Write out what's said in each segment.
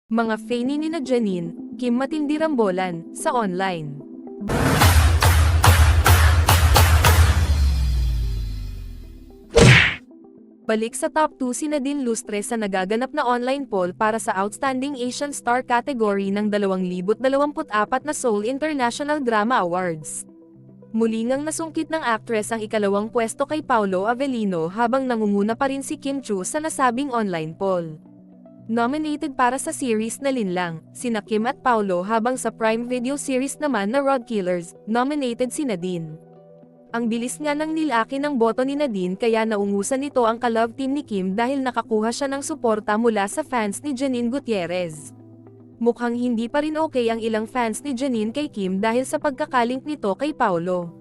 Mga fani ni na Janine, Kim matindi rambolan, sa online. Balik sa top 2 si Nadine Lustre sa nagaganap na online poll para sa Outstanding Asian Star category ng 2024 na Seoul International Drama Awards. Muli ngang nasungkit ng actress ang ikalawang pwesto kay Paolo Avellino habang nangunguna pa rin si Kim Chu sa nasabing online poll. Nominated para sa series na Linlang, sina Kim at Paolo habang sa Prime Video series naman na Road Killers, nominated si Nadine. Ang bilis nga ng nilaki ng boto ni Nadine kaya naungusan nito ang ka-love team ni Kim dahil nakakuha siya ng suporta mula sa fans ni Janine Gutierrez. Mukhang hindi pa rin okay ang ilang fans ni Janine kay Kim dahil sa pagkakalink nito kay Paolo.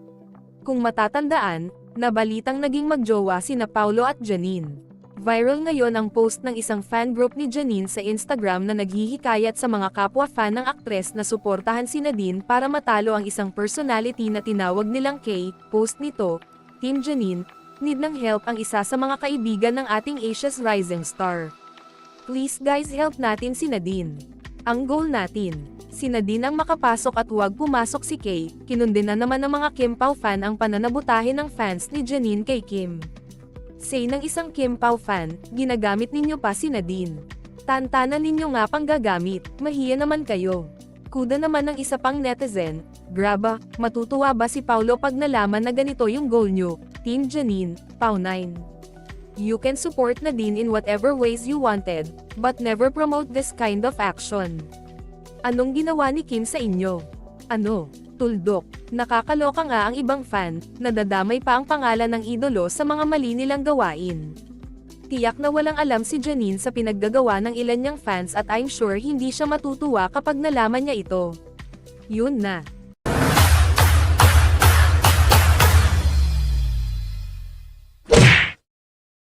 Kung matatandaan, nabalitang naging magjowa sina Paolo at Janine. Viral ngayon ang post ng isang fan group ni Janine sa Instagram na naghihikayat sa mga kapwa fan ng aktres na suportahan si Nadine para matalo ang isang personality na tinawag nilang K. Post nito, Team Janine, need ng help ang isa sa mga kaibigan ng ating Asia's rising star. Please guys help natin si Nadine. Ang goal natin, si Nadine ang makapasok at huwag pumasok si K. Kinundin na naman ng mga Kim Pao fan ang pananabutahe ng fans ni Janine kay Kim. Say ng isang Kim Pao fan, ginagamit ninyo pa si Nadine. Tantanan ninyo nga pang gagamit, mahiya naman kayo. Kuda naman ng isa pang netizen, graba, matutuwa ba si Paolo pag nalaman na ganito yung goal nyo, Team Janine, Pao 9. You can support Nadine in whatever ways you wanted, but never promote this kind of action. Anong ginawa ni Kim sa inyo? Ano? Tuldok. Nakakaloka nga ang ibang fan, nadadamay pa ang pangalan ng idolo sa mga mali nilang gawain. Tiyak na walang alam si Janine sa pinaggagawa ng ilan niyang fans at I'm sure hindi siya matutuwa kapag nalaman niya ito. Yun na.